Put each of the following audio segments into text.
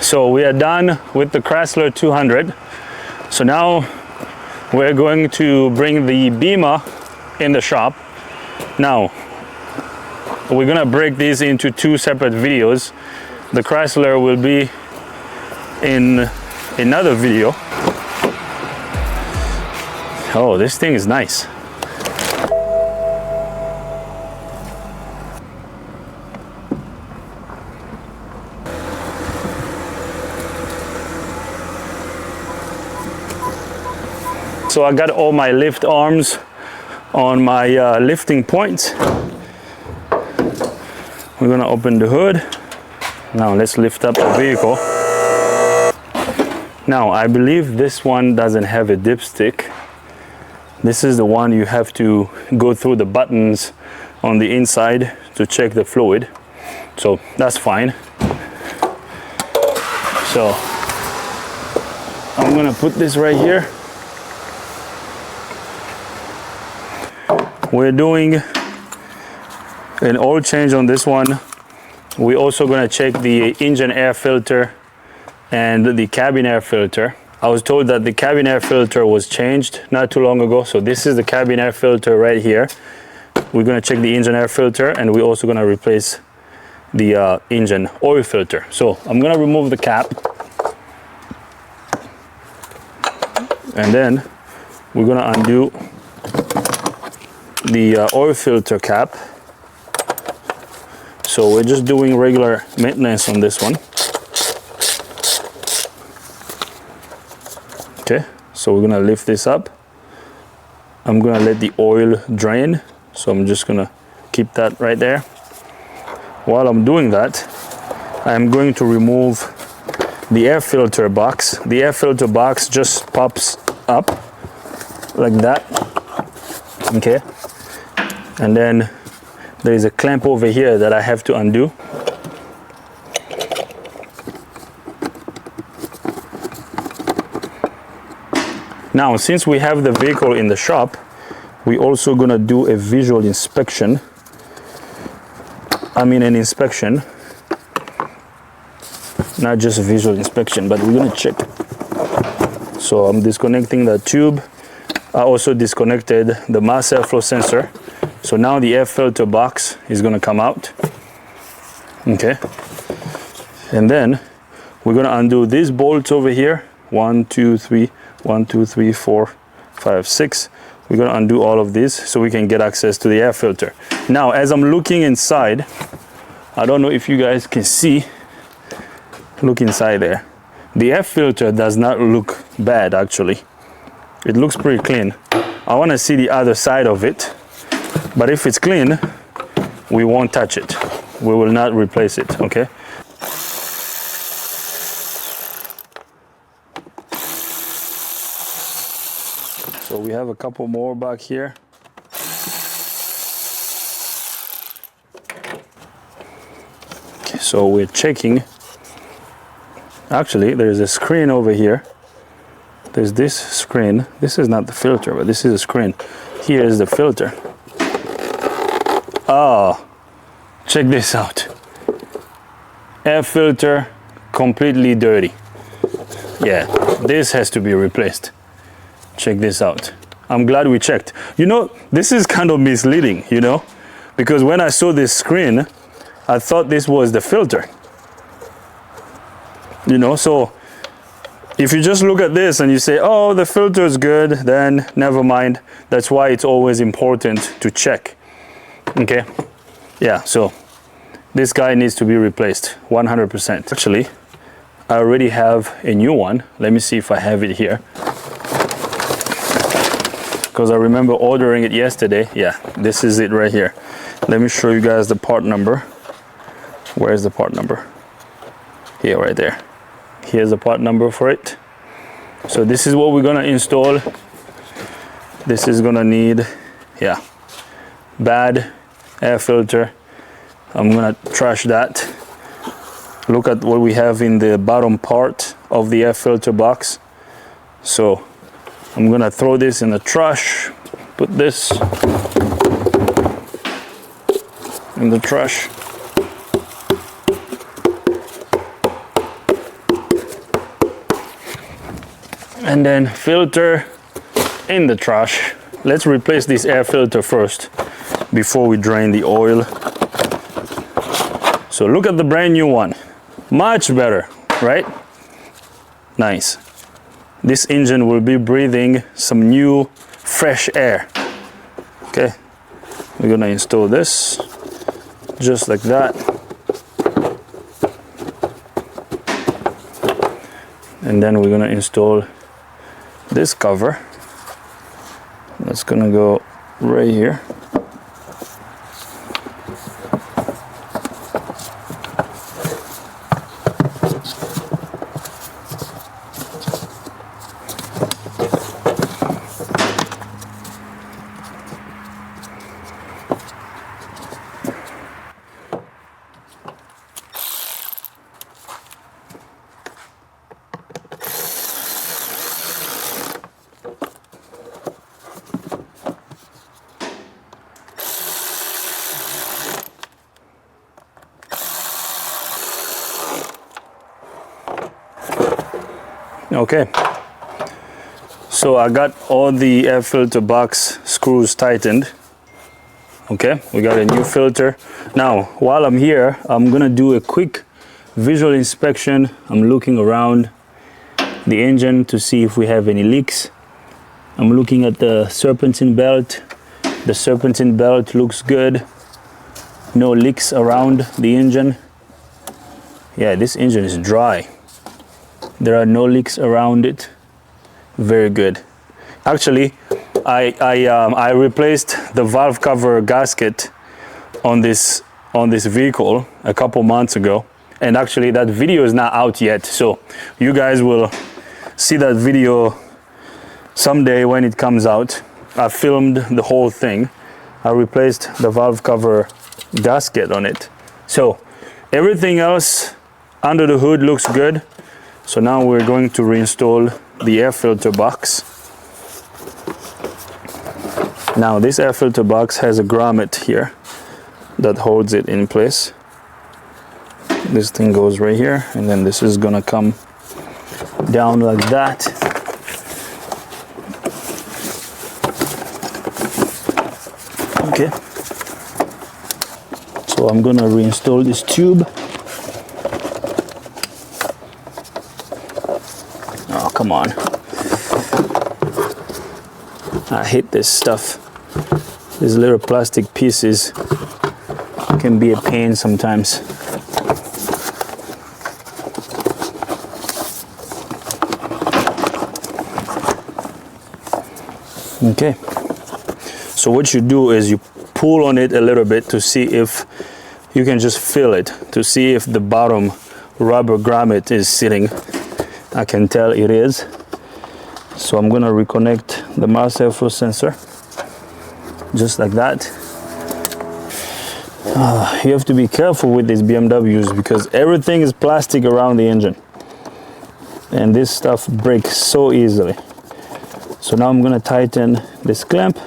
So we are done with the Chrysler 200. So now we're going to bring the Beamer in the shop. Now we're gonna break these into two separate videos. The Chrysler will be in another video. Oh, this thing is nice. So I got all my lift arms on my lifting points. We're gonna open the hood. Now let's lift up the vehicle. Now I believe this one doesn't have a dipstick. This is the one you have to go through the buttons on the inside to check the fluid. So that's fine. So I'm gonna put this right here. We're doing an oil change on this one. We're also gonna check the engine air filter and the cabin air filter. I was told that the cabin air filter was changed not too long ago. So this is the cabin air filter right here. We're gonna check the engine air filter, and we're also gonna replace the engine oil filter. So I'm gonna remove the cap, and then we're gonna undo the oil filter cap. So we're just doing regular maintenance on this one. Okay, so we're gonna lift this up. I'm gonna let the oil drain, so I'm just gonna keep that right there. While I'm doing that, I'm going to remove the air filter box. The air filter box just pops up like that. Okay, and then there is a clamp over here that I have to undo. Now, since we have the vehicle in the shop, we're also gonna do a visual inspection. An inspection, not just a visual inspection, but we're gonna check. So I'm disconnecting the tube. I also disconnected the mass airflow sensor. So now the air filter box is gonna come out. Okay. And then we're gonna undo these bolts over here. 1, 2, 3, 1, 2, 3, 4, 5, 6. We're gonna undo all of these so we can get access to the air filter. Now, as I'm looking inside, I don't know if you guys can see, look inside there. The air filter does not look bad, actually. It looks pretty clean. I wanna see the other side of it, but if it's clean, we won't touch it. We will not replace it, okay? So we have a couple more back here. Okay, so we're checking. Actually, there's a screen over here. There's this screen. This is not the filter, but this is a screen. Here is the filter. Oh, check this out. Air filter completely dirty. Yeah, this has to be replaced. Check this out. I'm glad we checked. You know, this is kind of misleading, you know, because when I saw this screen, I thought this was the filter. You know, so if you just look at this and you say, oh, the filter is good, then never mind. That's why it's always important to check. Okay, yeah, so this guy needs to be replaced 100%. Actually, I already have a new one. Let me see if I have it here, because I remember ordering it yesterday. Yeah, this is it right here. Let me show you guys the part number. Where's the part number? Here, right there. Here's the part number for it. So this is what we're gonna install. This is gonna need, yeah, bad air filter. I'm gonna trash that. Look at what we have in the bottom part of the air filter box. So I'm gonna throw this in the trash, put this in the trash. And then filter in the trash. Let's replace this air filter first before we drain the oil. So look at the brand new one. Much better, right? Nice. This engine will be breathing some new fresh air. Okay, we're gonna install this just like that. And then we're gonna install this cover. That's gonna go right here. Okay, so I got all the air filter box screws tightened. Okay, we got a new filter. Now, while I'm here, I'm gonna do a quick visual inspection. I'm looking around the engine to see if we have any leaks. I'm looking at the serpentine belt. The serpentine belt looks good. No leaks around the engine. Yeah, this engine is dry. There are no leaks around it. Very good. Actually, I replaced the valve cover gasket on this vehicle a couple months ago, and actually that video is not out yet. So you guys will see that video someday when it comes out. I filmed the whole thing. I replaced the valve cover gasket on it. So everything else under the hood looks good. So now we're going to reinstall the air filter box. Now this air filter box has a grommet here that holds it in place. This thing goes right here, and then this is gonna come down like that. Okay. So I'm gonna reinstall this tube. Oh, come on. I hate this stuff. These little plastic pieces can be a pain sometimes. Okay. So what you do is you pull on it a little bit to see if you can just feel it, to see if the bottom rubber grommet is sitting. I can tell it is. So I'm gonna reconnect the mass airflow sensor, just like that. You have to be careful with these BMWs because everything is plastic around the engine. And this stuff breaks so easily. So now I'm gonna tighten this clamp.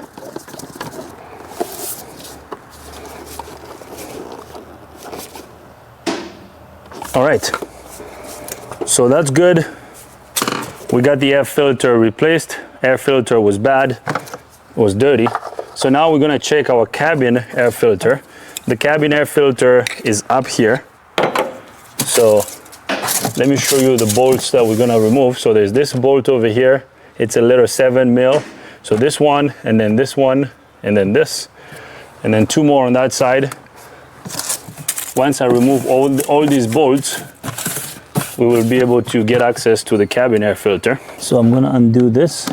All right, so that's good. We got the air filter replaced. Air filter was bad, was dirty. So now we're gonna check our cabin air filter. The cabin air filter is up here. So let me show you the bolts that we're gonna remove. So there's this bolt over here. It's a little 7 mil. So this one, and then this one, and then this, and then 2 more on that side. Once I remove all these bolts, we will be able to get access to the cabin air filter. So I'm gonna undo this.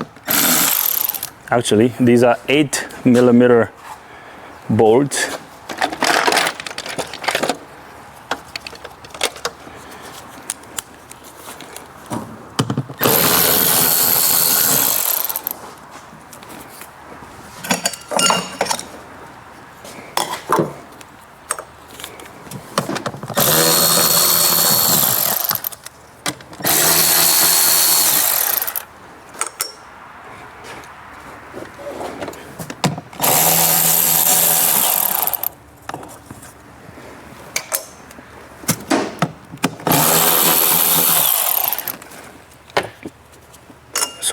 Actually, these are 8 millimeter bolts.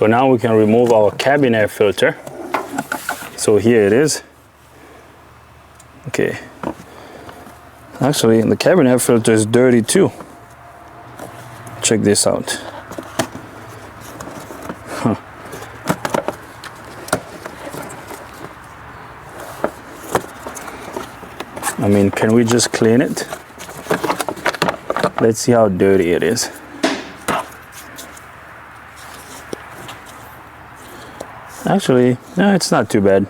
So now we can remove our cabin air filter. So here it is. Okay. Actually, the cabin air filter is dirty too. Check this out. Huh. I mean, can we just clean it? Let's see how dirty it is. Actually, no, it's not too bad.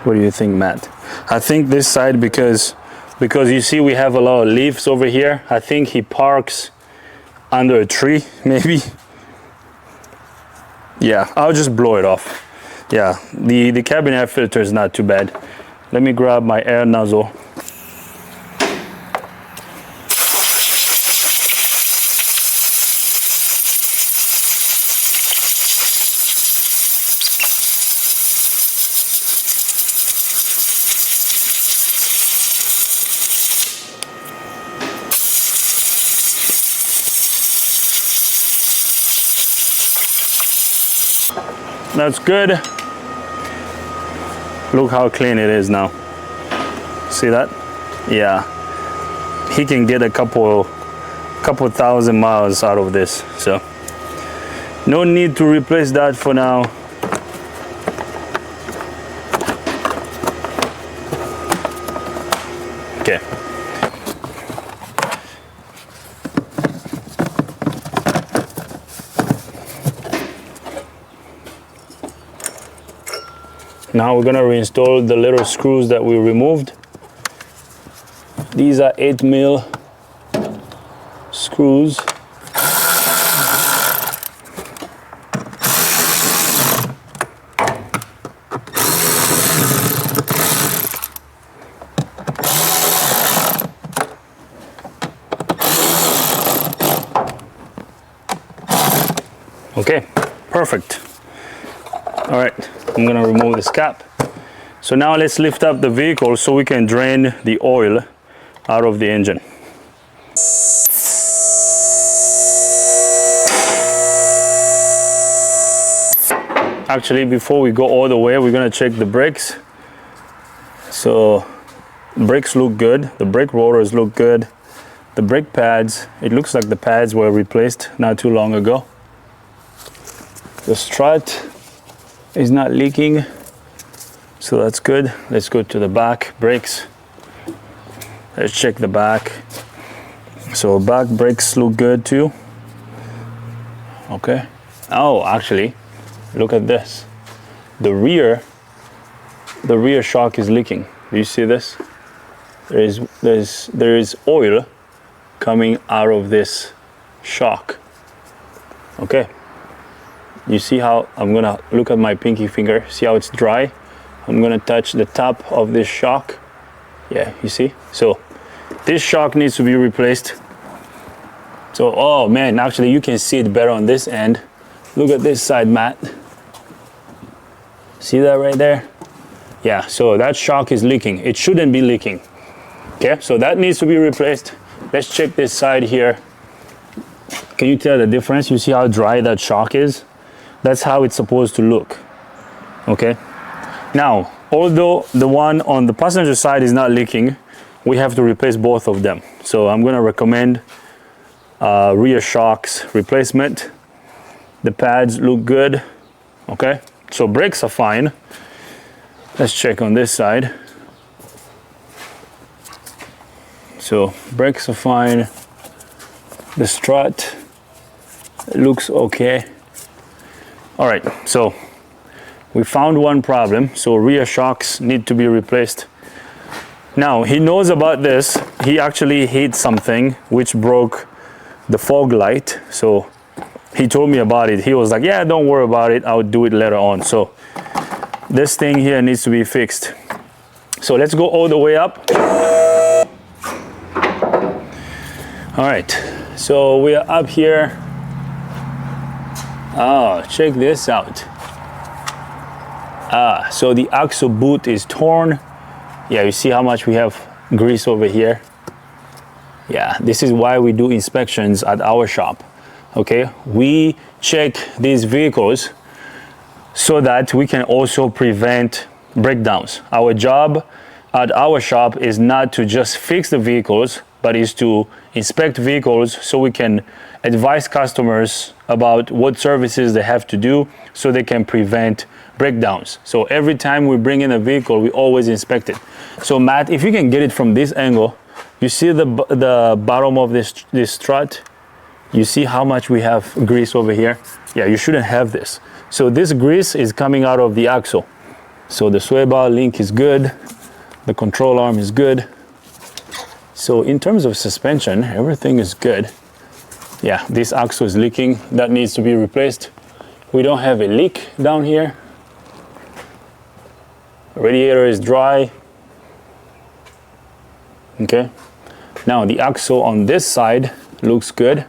What do you think, Matt? I think this side, because you see we have a lot of leaves over here. I think he parks under a tree, maybe. Yeah, I'll just blow it off. Yeah, the cabin air filter is not too bad. Let me grab my air nozzle. That's good. Look how clean it is now. See that? Yeah. He can get a couple thousand miles out of this. So no need to replace that for now. Okay. Now we're gonna reinstall the little screws that we removed. These are 8mm screws. Okay, perfect. All right, I'm gonna remove this cap. So now let's lift up the vehicle so we can drain the oil out of the engine. Actually, before we go all the way, we're gonna check the brakes. So brakes look good, the brake rotors look good, the brake pads, it looks like the pads were replaced not too long ago. The strut is not leaking, so that's good. Let's go to the back brakes. Let's check the back. So back brakes look good too. Okay. Oh, actually, look at this. The rear shock is leaking. Do you see this? There is oil coming out of this shock. Okay. You see how I'm gonna look at my pinky finger, see how it's dry? I'm gonna touch the top of this shock. Yeah, you see? So this shock needs to be replaced. So, oh man, actually you can see it better on this end. Look at this side, Matt. See that right there? Yeah, so that shock is leaking. It shouldn't be leaking. Okay, so that needs to be replaced. Let's check this side here. Can you tell the difference? You see how dry that shock is? That's how it's supposed to look. Okay. Now, although the one on the passenger side is not leaking, we have to replace both of them. So I'm gonna recommend rear shocks replacement. The pads look good. Okay. So brakes are fine. Let's check on this side. So brakes are fine. The strut looks okay. All right, so we found one problem. So rear shocks need to be replaced. Now he knows about this. He actually hit something which broke the fog light. So he told me about it. He was like, yeah, don't worry about it. I'll do it later on. So this thing here needs to be fixed. So let's go all the way up. All right, so we are up here. Oh, check this out. So the axle boot is torn. Yeah, you see how much we have grease over here? Yeah, this is why we do inspections at our shop. okay, we check these vehicles so that we can also prevent breakdowns. Our job at our shop is not to just fix the vehicles, but is to inspect vehicles so we can advise customers about what services they have to do so they can prevent breakdowns. So every time we bring in a vehicle, we always inspect it. So Matt, if you can get it from this angle, you see the bottom of this strut? You see how much we have grease over here? Yeah, you shouldn't have this. So this grease is coming out of the axle. So the sway bar link is good. The control arm is good. So in terms of suspension, everything is good. Yeah, this axle is leaking. That needs to be replaced. We don't have a leak down here. Radiator is dry. Okay. Now the axle on this side looks good.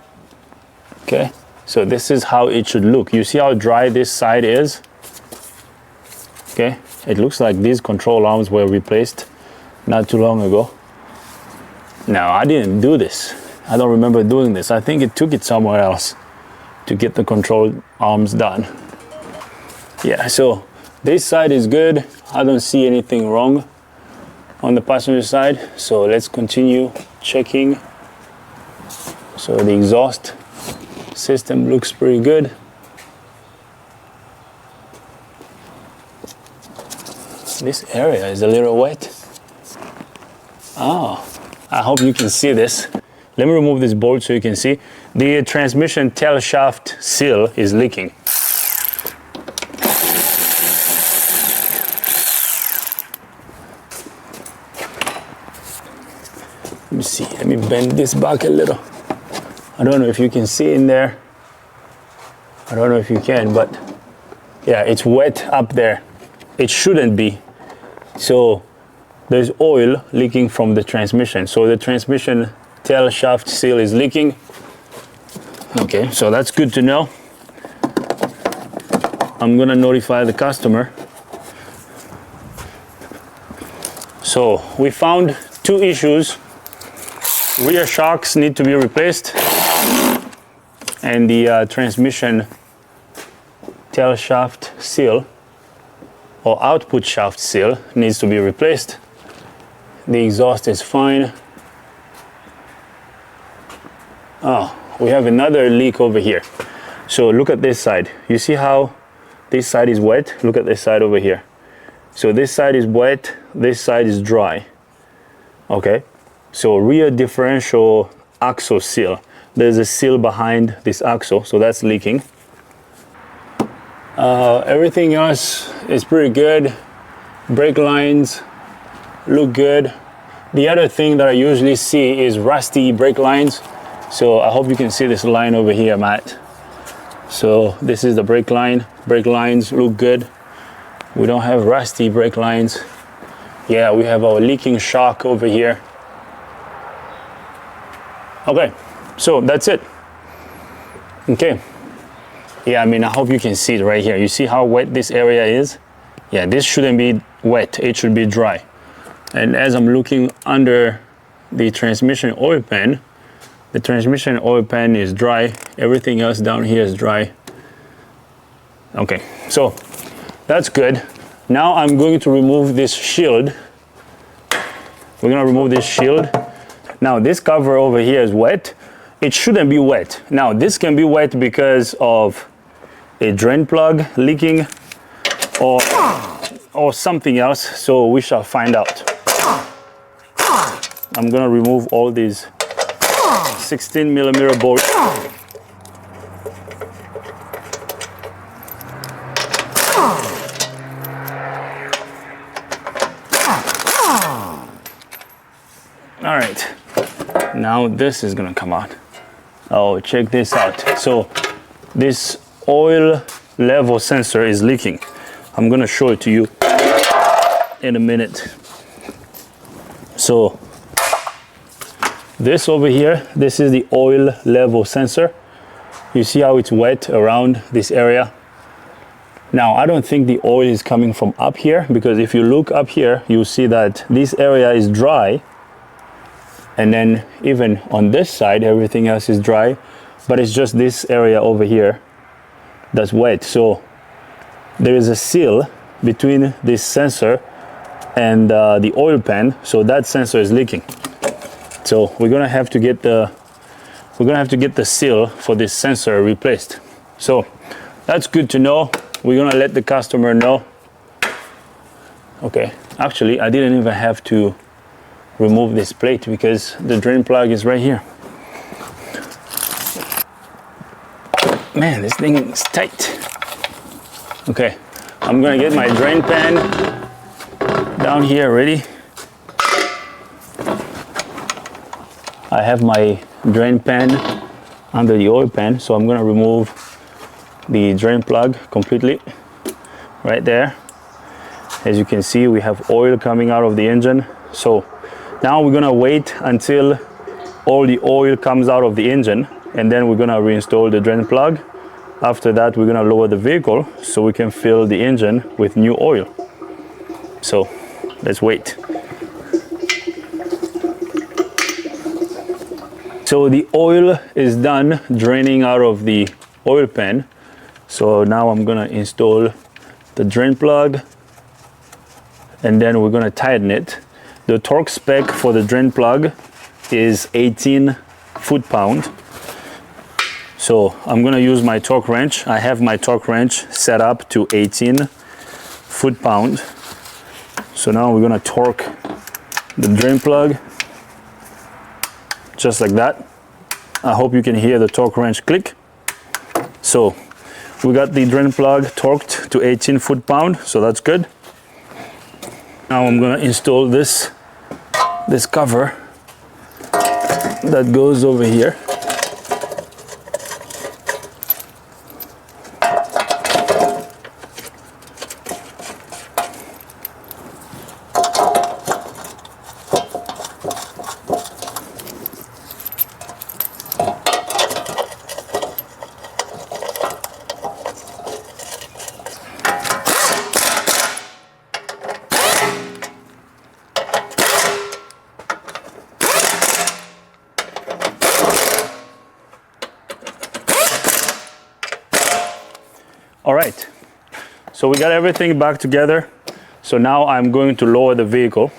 Okay. So this is how it should look. You see how dry this side is? Okay. It looks like these control arms were replaced not too long ago. Now, I didn't do this. I don't remember doing this. I think it took it somewhere else to get the control arms done. Yeah, so this side is good. I don't see anything wrong on the passenger side. So let's continue checking. So the exhaust system looks pretty good. This area is a little wet. Oh, I hope you can see this. Let me remove this bolt so you can see. The transmission tail shaft seal is leaking. Let me see, let me bend this back a little. I don't know if you can see in there. I don't know if you can, but yeah, it's wet up there. It shouldn't be. So there's oil leaking from the transmission. So the transmission tail shaft seal is leaking. Okay, so that's good to know. I'm gonna notify the customer. So we found two issues. Rear shocks need to be replaced, and the transmission tail shaft seal or output shaft seal needs to be replaced. The exhaust is fine. Oh, we have another leak over here. So look at this side. You see how this side is wet? Look at this side over here. So this side is wet, this side is dry. Okay, so rear differential axle seal. There's a seal behind this axle, so that's leaking. Everything else is pretty good. Brake lines look good. The other thing that I usually see is rusty brake lines. So I hope you can see this line over here, Matt. So this is the brake line. Brake lines look good. We don't have rusty brake lines. Yeah, we have our leaking shock over here. Okay, so that's it. Okay. Yeah, I mean, I hope you can see it right here. You see how wet this area is? Yeah, this shouldn't be wet. It should be dry. And as I'm looking under the transmission oil pan, the transmission oil pan is dry. Everything else down here is dry. Okay, so that's good. Now I'm going to remove this shield. We're gonna remove this shield. Now this cover over here is wet. It shouldn't be wet. Now this can be wet because of a drain plug leaking or something else, so we shall find out. I'm gonna remove all these 16mm bolts. All right, now this is gonna come out. Oh, check this out. So this oil level sensor is leaking. I'm gonna show it to you in a minute. So this over here, this is the oil level sensor. You see how it's wet around this area? Now, I don't think the oil is coming from up here, because if you look up here, you'll see that this area is dry. And then even on this side, everything else is dry. but it's just this area over here that's wet. So there is a seal between this sensor and the oil pan, so that sensor is leaking. So we're gonna have to get the seal for this sensor replaced. So that's good to know. We're gonna let the customer know. Okay, actually I didn't even have to remove this plate because the drain plug is right here. Man, this thing is tight. Okay, I'm gonna get my drain pan down here ready. I have my drain pan under the oil pan, so I'm gonna remove the drain plug completely right there. As you can see, we have oil coming out of the engine. So now we're gonna wait until all the oil comes out of the engine, and then we're gonna reinstall the drain plug. After that, we're gonna lower the vehicle so we can fill the engine with new oil. So let's wait. So the oil is done draining out of the oil pan. So now I'm gonna install the drain plug, and then we're gonna tighten it. The torque spec for the drain plug is 18 foot-pound. So I'm gonna use my torque wrench. I have my torque wrench set up to 18 foot-pound. So now we're gonna torque the drain plug just like that. I hope you can hear the torque wrench click. So we got the drain plug torqued to 18 foot-pound, so that's good. Now I'm gonna install this cover that goes over here. All right, so we got everything back together. So now I'm going to lower the vehicle.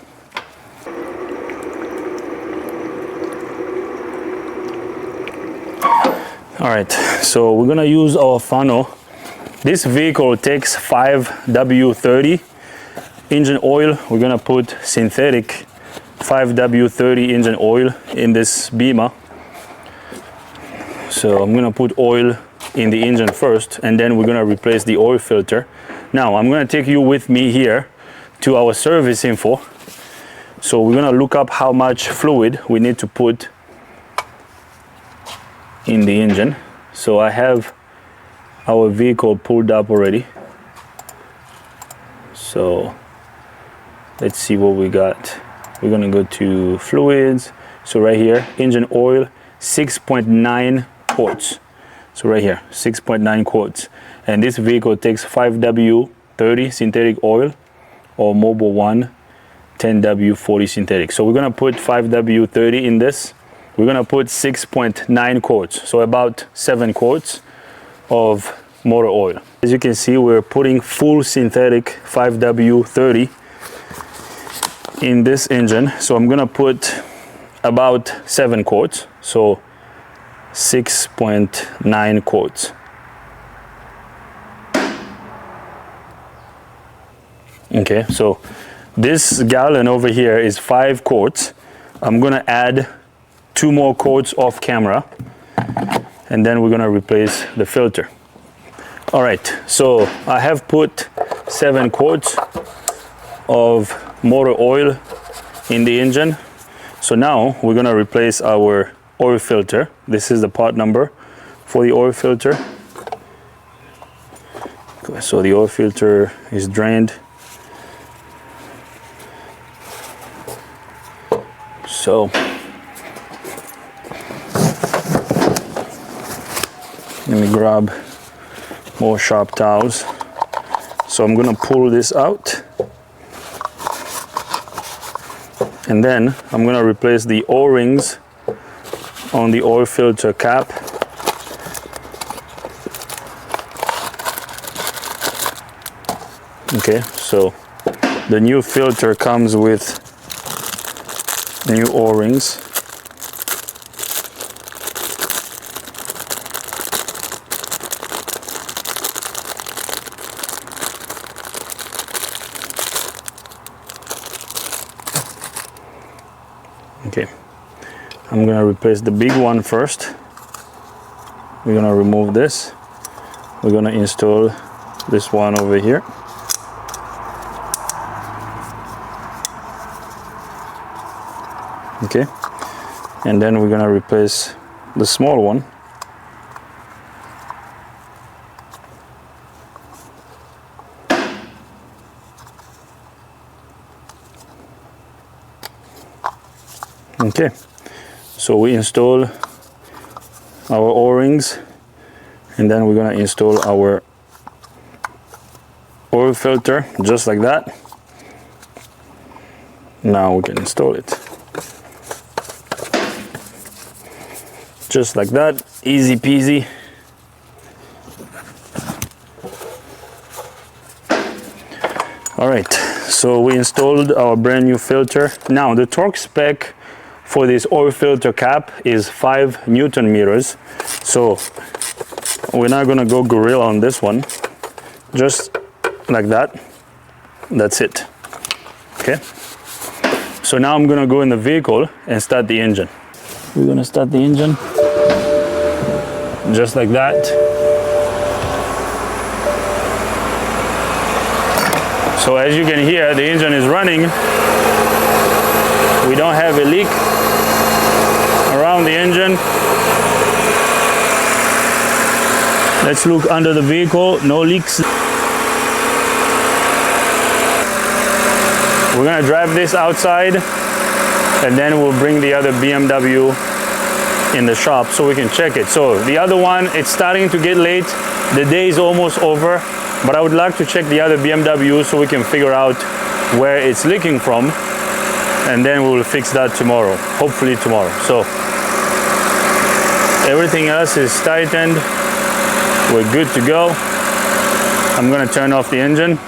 All right, so we're gonna use our funnel. This vehicle takes 5W30 engine oil. We're gonna put synthetic 5W30 engine oil in this Beamer. So I'm gonna put oil in the engine first, and then we're gonna replace the oil filter. Now I'm gonna take you with me here to our service info. So we're gonna look up how much fluid we need to put in the engine. So I have our vehicle pulled up already. So let's see what we got. We're gonna go to fluids. So right here, engine oil, 6.9 quarts. So right here, 6.9 quarts. And this vehicle takes 5W30 synthetic oil, or Mobil 1 10W40 synthetic. So we're gonna put 5W30 in this. We're gonna put 6.9 quarts, so about 7 quarts of motor oil. As you can see, we're putting full synthetic 5W30 in this engine. So I'm gonna put about 7 quarts, so 6.9 quarts. Okay, so this gallon over here is 5 quarts. I'm gonna add 2 more quarts off camera, and then we're gonna replace the filter. All right, so I have put 7 quarts of motor oil in the engine. So now we're gonna replace our oil filter. This is the part number for the oil filter. So the oil filter is drained. So let me grab more sharp towels. So I'm gonna pull this out, and then I'm gonna replace the O-rings on the oil filter cap. Okay, so the new filter comes with new O-rings. Okay, I'm gonna replace the big one first. We're gonna remove this. We're gonna install this one over here. Okay, and then we're gonna replace the small one. Okay, so we install our O-rings, and then we're gonna install our oil filter just like that. Now we can install it just like that, easy peasy. All right, so we installed our brand new filter. Now the torque spec for this oil filter cap is 5 Newton meters. So we're not gonna go gorilla on this one, just like that. That's it. Okay, so now I'm gonna go in the vehicle and start the engine. We're gonna start the engine just like that. So as you can hear, the engine is running. We don't have a leak around the engine. Let's look under the vehicle, no leaks. We're gonna drive this outside, and then we'll bring the other BMW in the shop so we can check it. So the other one, it's starting to get late. The day is almost over, but I would like to check the other BMW so we can figure out where it's leaking from, and then we will fix that tomorrow, hopefully tomorrow. So everything else is tightened. We're good to go. I'm gonna turn off the engine.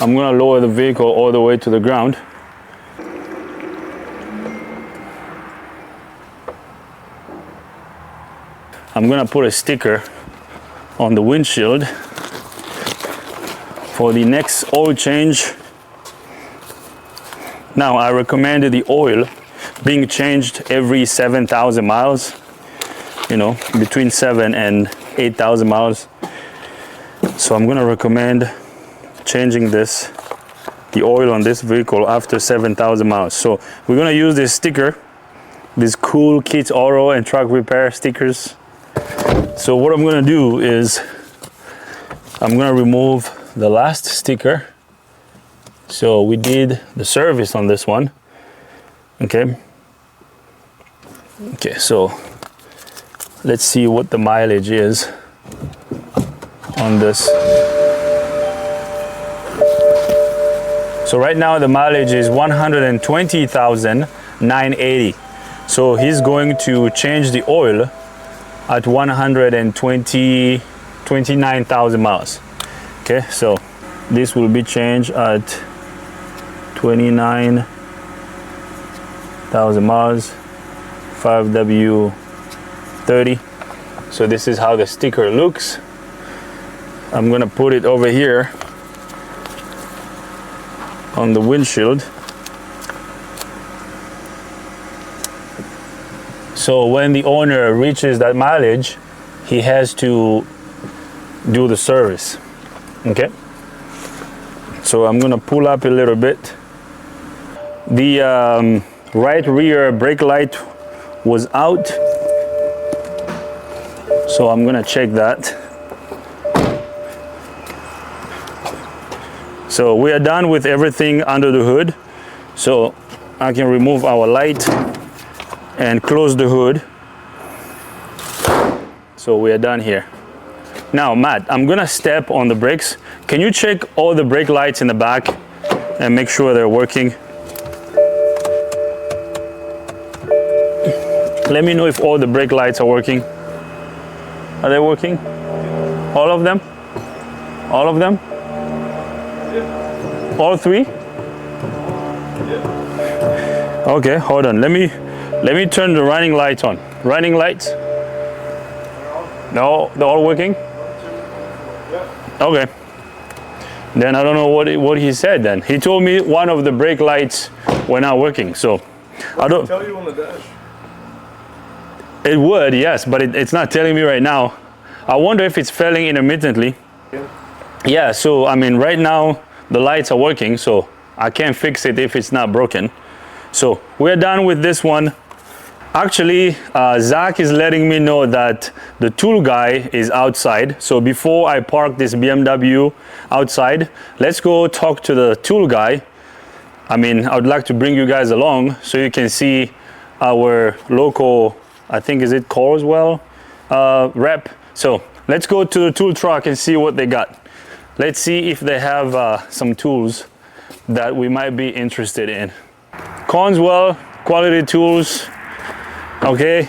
I'm gonna lower the vehicle all the way to the ground. I'm gonna put a sticker on the windshield for the next oil change. Now I recommend the oil being changed every 7,000 miles, you know, between 7 and 8,000 miles. So I'm gonna recommend changing the oil on this vehicle after 7,000 miles. So we're gonna use this sticker, these cool Kids Auto and Truck Repair stickers. So what I'm gonna do is I'm gonna remove the last sticker. So we did the service on this one. Okay, so let's see what the mileage is on this. So right now the mileage is 120,980. So he's going to change the oil at 29,000 miles. Okay, so this will be changed at 29,000 miles, 5W30. So this is how the sticker looks. I'm gonna put it over here on the windshield. So when the owner reaches that mileage, he has to do the service. Okay, so I'm gonna pull up a little bit. The right rear brake light was out, so I'm gonna check that. So we are done with everything under the hood, so I can remove our light and close the hood. So we are done here. Now Matt, I'm gonna step on the brakes. Can you check all the brake lights in the back and make sure they're working? Let me know if all the brake lights are working. Are they working? All of them? All of them? Yeah. All three? Yeah. Okay, hold on. Let me turn the running lights on. Running lights? No, they're all working? Yeah. Okay. Then I don't know what he said then. He told me one of the brake lights were not working, so I don't... Tell you on the dash. It would, yes, but it's not telling me right now. I wonder if it's failing intermittently. Yeah. Yeah, so I mean right now the lights are working, so I can't fix it if it's not broken. So we're done with this one. Actually, Zach is letting me know that the tool guy is outside. So before I park this BMW outside, let's go talk to the tool guy. I mean, I would like to bring you guys along so you can see our local, I think is it Carswell rep. So let's go to the tool truck and see what they got. Let's see if they have some tools that we might be interested in. Carswell quality tools. Okay.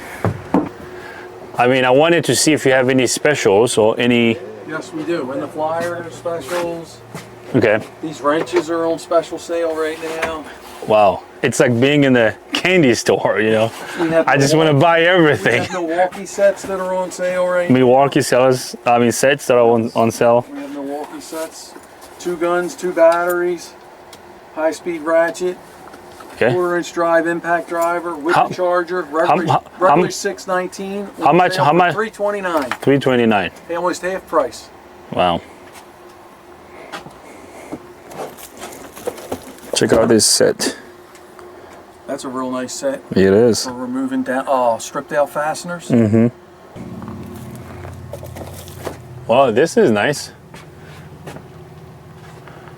I mean, I wanted to see if you have any specials or any... Yes, we do. In the flyer specials. Okay. These wrenches are on special sale right now. Wow. It's like being in the candy store, you know. I just want to buy everything. We have Milwaukee sets that are on sale right now. Milwaukee sets that are on sale. We have Milwaukee sets. 2 guns, 2 batteries, high-speed ratchet, Okay. 4-inch drive impact driver with How- the charger. how- Regularly $619. How much- how much? $329. $329. Hey, almost half price. Wow. Check out this set. That's a real nice set It is. for removing down stripped out fasteners. Wow, this is nice.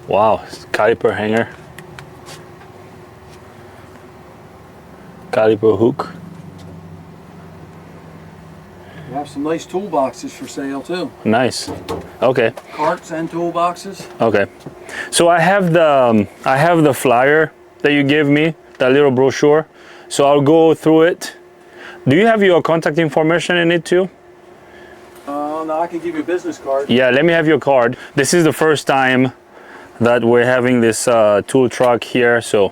Wow, caliper hanger. Caliper hook. We have some nice toolboxes for sale too. Nice. Okay. Carts and toolboxes. Okay. So I have the flyer that you gave me, that little brochure. So I'll go through it. Do you have your contact information in it too? No, I can give you a business card. Yeah, let me have your card. This is the first time that we're having this tool truck here, so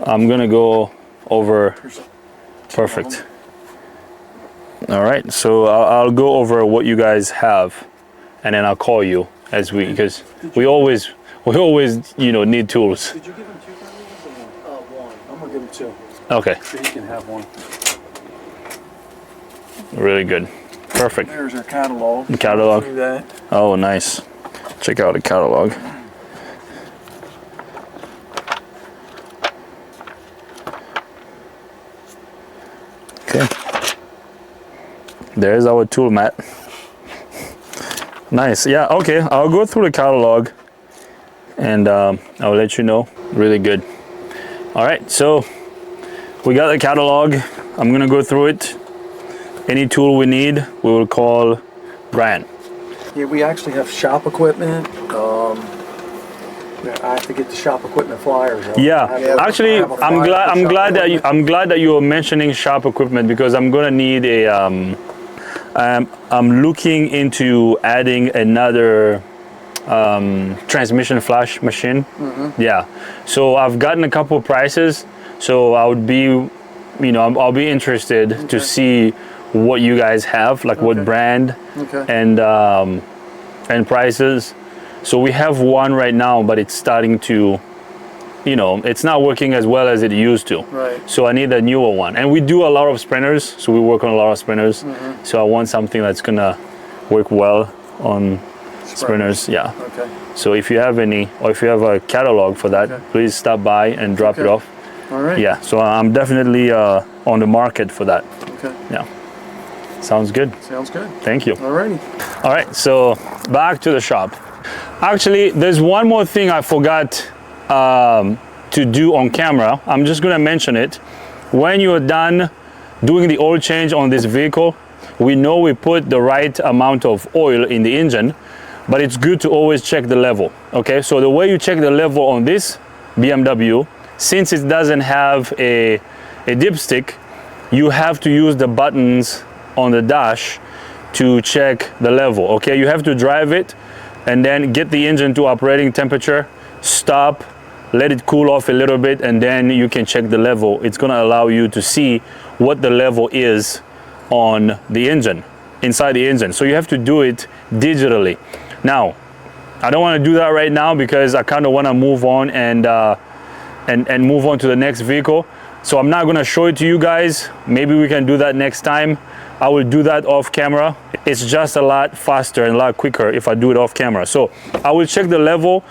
I'm gonna go over. Perfect. All right, so I'll go over what you guys have, and then I'll call you as because we always need tools. Did you give him 2 batteries or 1? I'm gonna give him 2. Okay, So he can have 1. really good. Perfect. There's our catalog. Catalog. Do that. Oh, nice. Check out the catalog. Okay. There's our tool mat. Nice. Yeah, okay. I'll go through the catalog and I'll let you know. Really good. All right, so we got the catalog. I'm gonna go through it. Any tool we need, we will call Brian. Yeah, we actually have shop equipment. I have to get the shop equipment flyers. Yeah, actually, I'm glad that you were mentioning shop equipment because I'm gonna need a. I'm looking into adding another transmission flash machine. Yeah, so I've gotten a couple of prices. So I would be, I'll be interested to see what you guys have, like what brand and prices. So we have one right now, but it's starting to, it's not working as well as it used to. Right. So I need a newer one. And we do a lot of sprinters, so we work on a lot of sprinters. So I want something that's gonna work well on sprinters. Yeah. Okay. So if you have any, or if you have a catalog for that, please stop by and drop it off. All right. Yeah. So I'm definitely on the market for that. Okay. Yeah. Sounds good. Sounds good. Thank you. All righty. All right, so back to the shop. Actually, there's one more thing I forgot to do on camera. I'm just gonna mention it. When you're done doing the oil change on this vehicle, we know we put the right amount of oil in the engine, but it's good to always check the level, okay? So the way you check the level on this BMW, since it doesn't have a dipstick, you have to use the buttons on the dash to check the level, okay? You have to drive it and then get the engine to operating temperature, stop, let it cool off a little bit, and then you can check the level. It's gonna allow you to see what the level is on the engine, inside the engine. So you have to do it digitally. Now, I don't wanna do that right now because I kinda wanna move on and move on to the next vehicle. So I'm not gonna show it to you guys. Maybe we can do that next time. I will do that off camera. It's just a lot faster and a lot quicker if I do it off camera. So I will check the level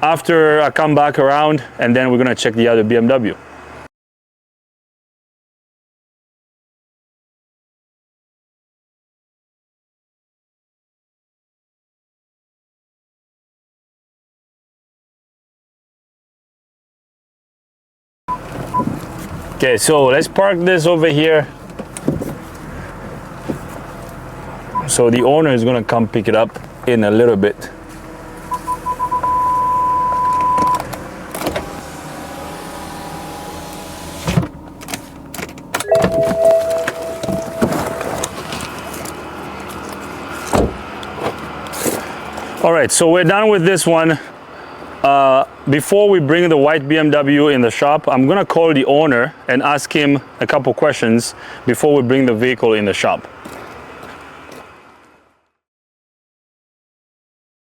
after I come back around, and then we're gonna check the other BMW. Okay, so let's park this over here. So the owner is gonna come pick it up in a little bit. All right, so we're done with this one. Before we bring the white BMW in the shop, I'm gonna call the owner and ask him a couple questions before we bring the vehicle in the shop.